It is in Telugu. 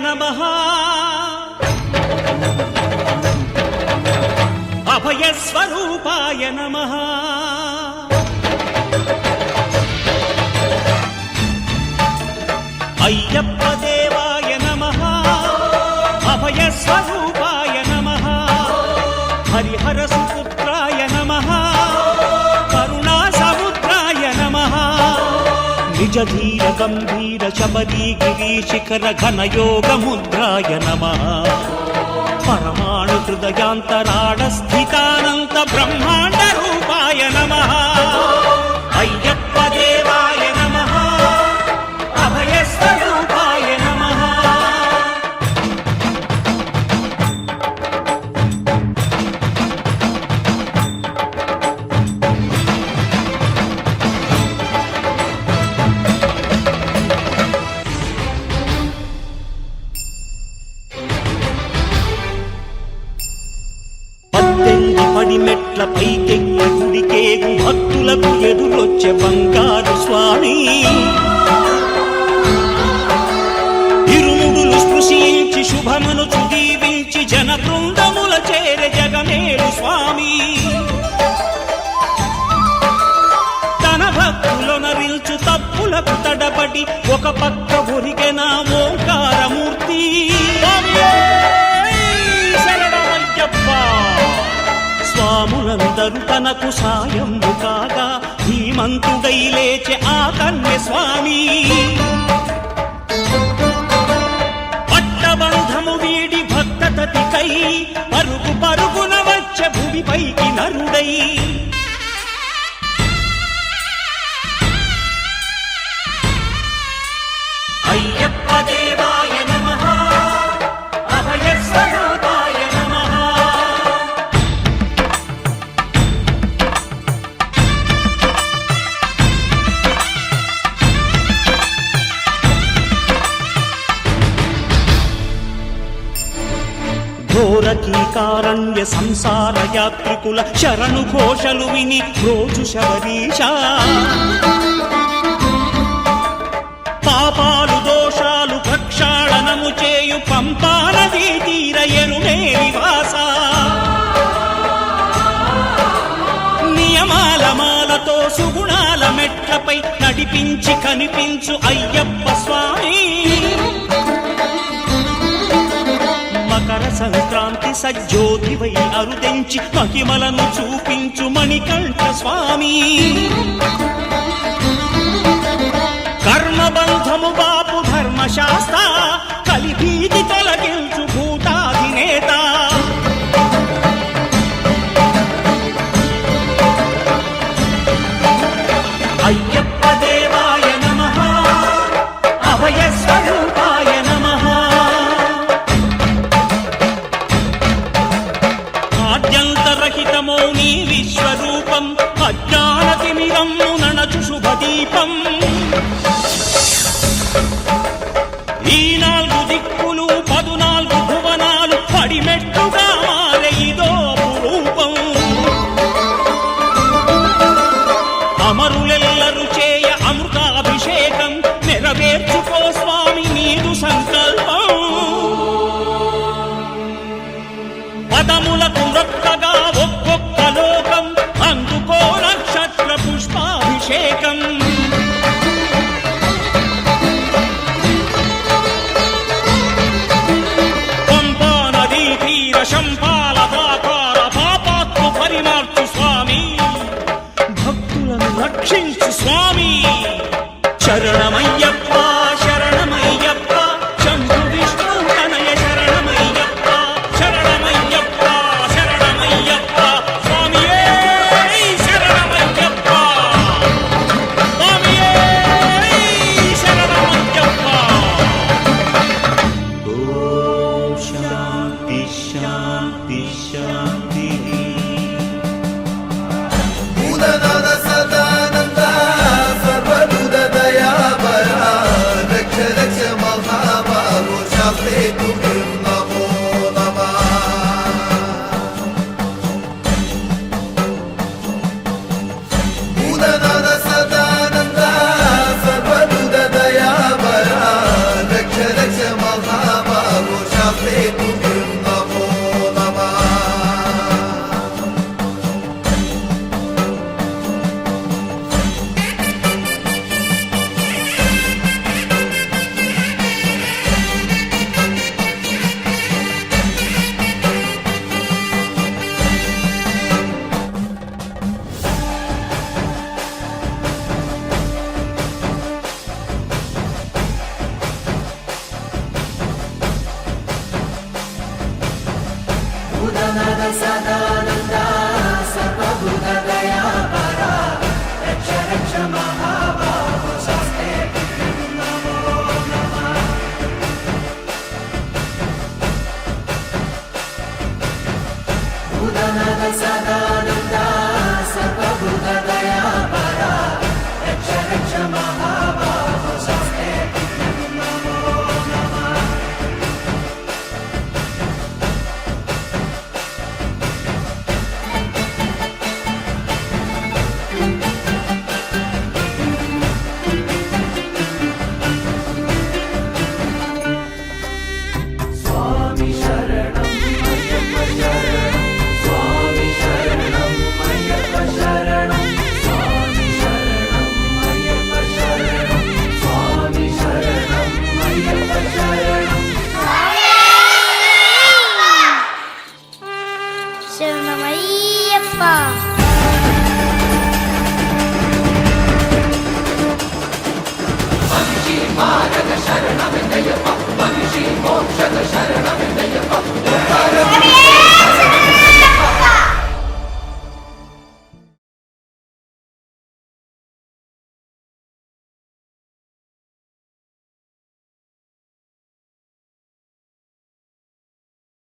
నమః అభయస్వరూపాయ నమః అయ్యప్ప దేవాయ నమః అభయస్వరూపాయ నమః హరిహర సుపుత్రాయ నమః కరుణా సముద్రాయ నమః నిజ ధీర గంభీర శబరీ గిరీశిఖర ఘనయోగ ముద్రాయ నమః పరమాణు హృదయాంతరాళ స్థితానంత బ్రహ్మాండ రూపాయ నమః అయ్యప్ప దేవాయ నమః అభయస్వరూపాయ నమః పడిమెట్ల పైకెక్కి గుడికేగు భక్తులకు ఎదురొచ్చే బంగారు స్వామి ఇరుముడులు స్పృశించి శుభమనుచు దీవించి జన బృందముల చేరే జగమేలు స్వామి తన భక్తులొనరిల్చు తప్పులకు తడబడి ఒక పక్క ఒరిగెన ఓంకారమూర్తి స్వాములందరూ తనకు సాయము కాగా ధీమంతుడై లేచే ఆ కన్య స్వామి పట్టబంధము వీడి భక్తతతికై పరుగు పరుగున వచ్చే భూమిపైకి నరుడై అయ్యప్ప దేవాయ నమః అభయస్వరూపాయ నమః ఘోరకీకారణ్య సంసార యాత్రికుల శరణు ఘోషలు విని రోజు శబరీశ పాపాలు దోషాలు ప్రక్షాళనము చేయు పంపా నదీ తీర ఎరుమే నివాస నియమాల మాలతో సుగుణాల మెట్లపై నడిపించి కనిపించు అయ్యప్ప స్వామి మకర సంక్రాంతి సజ్జోతివై అరుదెంచి మహిమలను చూపించు మణికంఠ స్వామి కర్మబంధము బాపు ధర్మశాస్త్ర కలిభీతి తొలగించు భూతాధినేత అయ్యప్ప దేవాయ నమః అభయస్వరూపాయ నమః ఆద్యంతరహితమో నీ విశ్వరూపం అజ్ఞానతిమిరము నణచు శుభదీపం ఈ 4 దిక్కులు 14 భువనాలు పడిమెట్టుగా మారే ఇదో అపురూపం అమరులెల్లరు చేయ అమృతాభిషేకం నెరవేర్చుకో స్వామి నీదు సంకల్పం పదములకు రొక్కగా ఒక్కొక్క లోకం అందుకో నక్షత్ర పుష్పాభిషేకం పంపా నదీ తీర శంపాల పాకాల పాపాత్మ పరిమార్చు స్వామి భక్తులను రక్షించు స్వామి శరణమయ్యప్ప